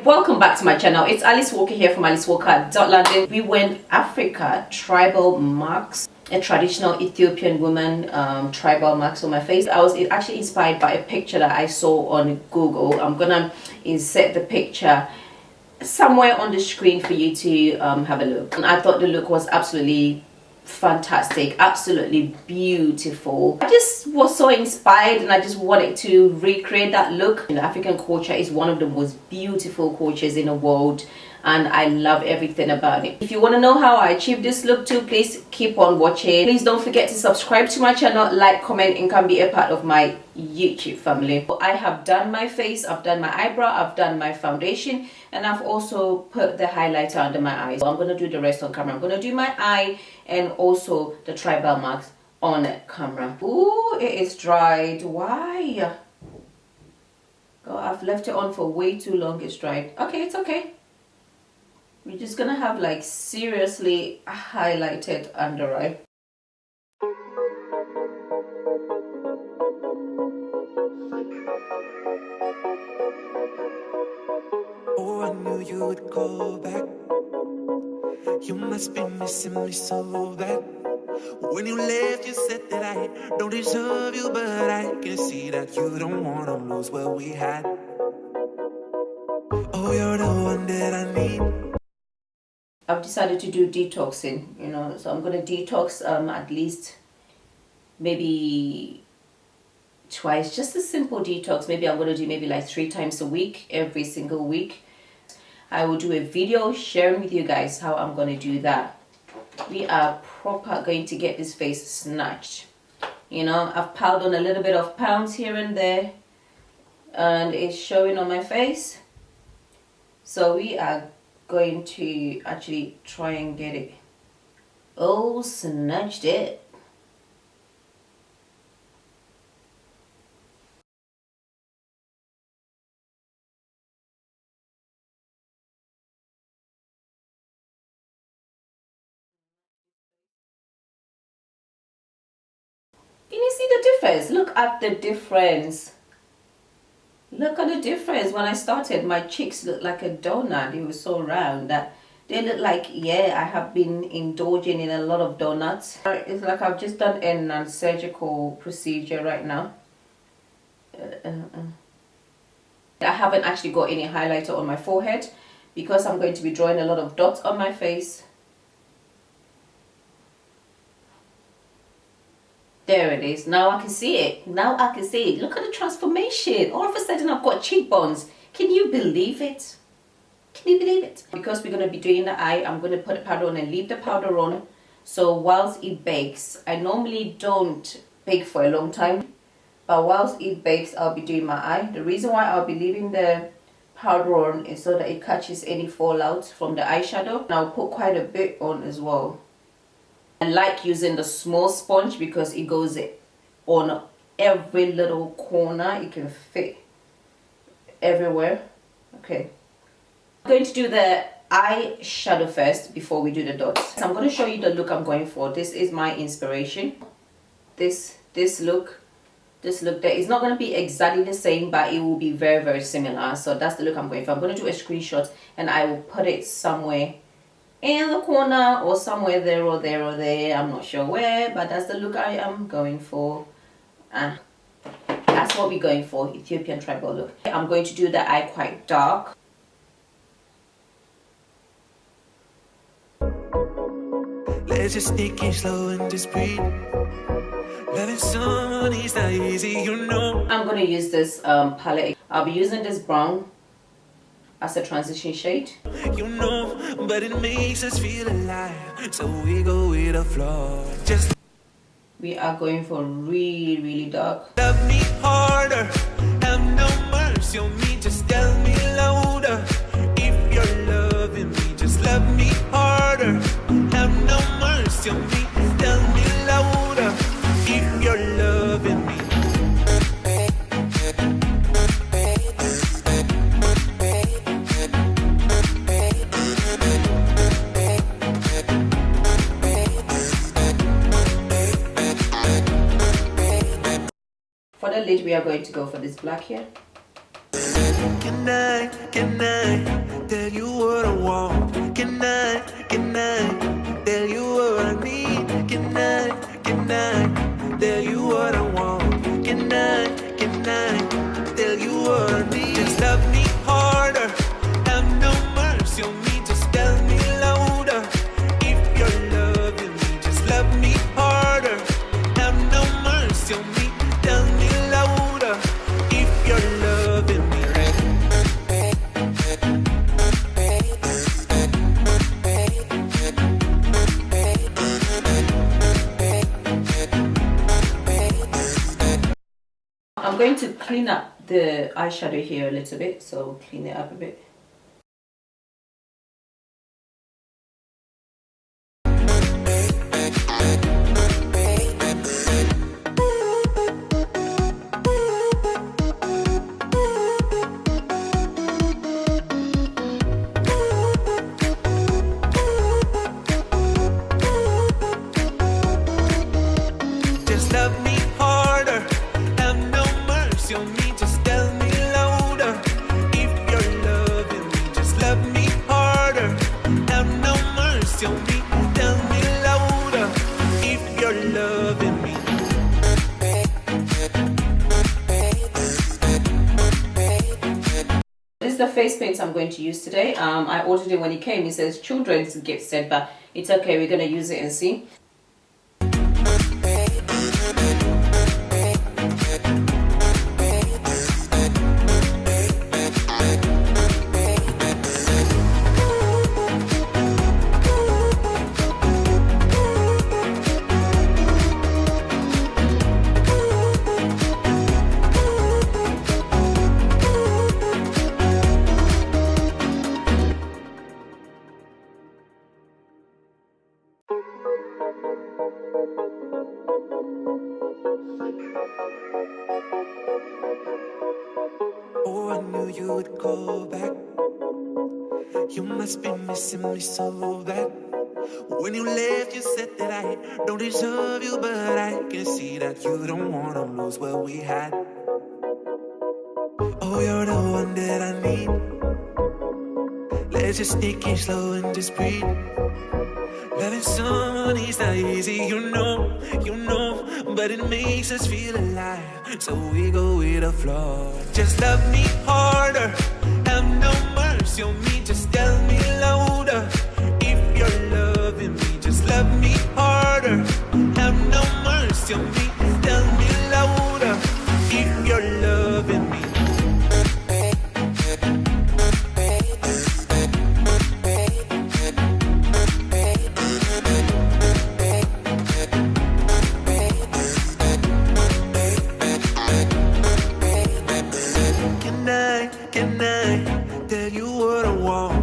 Welcome back to my channel. It's Alice Walker here from AliceWalker.London. We went Africa tribal marks, a traditional Ethiopian woman tribal marks on my face. I was actually inspired by a picture that I saw on Google. I'm gonna insert the picture somewhere on the screen for you to have a look. And I thought the look was absolutely fantastic, absolutely beautiful. I just was so inspired and I just wanted to recreate that look. The African culture is one of the most beautiful cultures in the world and I love everything about it. If you want to know how I achieved this look too, please keep on watching. Please don't forget to subscribe to my channel, like, comment, and can be a part of my YouTube family. I have done my face, I've done my eyebrow, I've done my foundation, and I've also put the highlighter under my eyes. So I'm going to do the rest on camera. I'm going to do my eye and also the tribal marks on camera. Ooh, it is dried. Why? Oh, I've left it on for way too long. It's dried. Okay, it's okay. We're just gonna have like seriously highlighted under eye. Oh, I knew you would go back. You must be missing me so bad. When you left, you said that I don't deserve you, but I can see that you don't want to lose what we had. Oh, you're the one that I need. I've decided to do detoxing, you know, so I'm gonna detox at least maybe twice, just a simple detox. Maybe I'm gonna do maybe like 3 times a week, every single week. I will do a video sharing with you guys how I'm gonna do that. We are proper going to get this face snatched. You know, I've piled on a little bit of pounds here and there and it's showing on my face. So we are going to actually try and get it all snatched it. Can you see the difference? Look at the difference. Look at the difference. When I started, my cheeks looked like a donut. It was so round that they look like, yeah, I have been indulging in a lot of donuts. It's like I've just done a non-surgical procedure right now. I haven't actually got any highlighter on my forehead because I'm going to be drawing a lot of dots on my face. There it is. Now I can see it. Now I can see it. Look at the transformation. All of a sudden I've got cheekbones. Can you believe it? Can you believe it? Because we're going to be doing the eye, I'm going to put the powder on and leave the powder on. So whilst it bakes, I normally don't bake for a long time. But whilst it bakes, I'll be doing my eye. The reason why I'll be leaving the powder on is so that it catches any fallout from the eyeshadow. And I'll put quite a bit on as well. I like using the small sponge because it goes on every little corner. It can fit everywhere. Okay. I'm going to do the eyeshadow first before we do the dots. So I'm going to show you the look I'm going for. This is my inspiration. This look there is not going to be exactly the same, but it will be very, very similar. So that's the look I'm going for. I'm going to do a screenshot and I will put it somewhere in the corner or somewhere there or there or there. I'm not sure where, but that's the look I am going for. That's what we're going for, Ethiopian tribal look. I'm going to do the eye quite dark. Let's just take it slow and just breathe. Loving someone is not easy, you know. I'm going to use this palette. I'll be using this brown as a transition shade. You know, but it makes us feel alive. So we go with the flow. Just we are going for really, really dark. love me harder. Have no mercy on me. Just tell me louder. If you're loving me, just love me harder. Have no mercy on me. Tell me louder. If you're loving me. the lid, we are going to go for this black here. Can I tell you what I want? Can I tell you what I need? Can I tell you what I want? Can I tell you what I need? Just love me harder, have no mercy on me, just tell me louder. If you're loving me, just love me harder, have no mercy on me, tell me louder. If you're loving me. I'm going to clean up the eyeshadow here a little bit, so clean it up a bit. Just love me harder, have no mercy on me, just tell me louder. If you're loving me, just love me harder, have no mercy on me, tell me louder. If you're loving me. This is the face paint I'm going to use today. I ordered it when it came. It says children's gift set, but it's okay. We're going to use it and see. Oh, I knew you would call back. You must be missing me so bad. When you left, you said that I don't deserve you, but I can see that you don't wanna lose what we had. Oh, you're the one that I need. Let's just take it slow and just breathe. Loving someone is not easy, you know, but it makes us feel alive, so we go with the flow. Just love me harder, have no mercy on me, just tell me louder. If you're loving me, just love me harder, have no mercy on me, tell me louder. If you're loving me. Can I tell you what I want?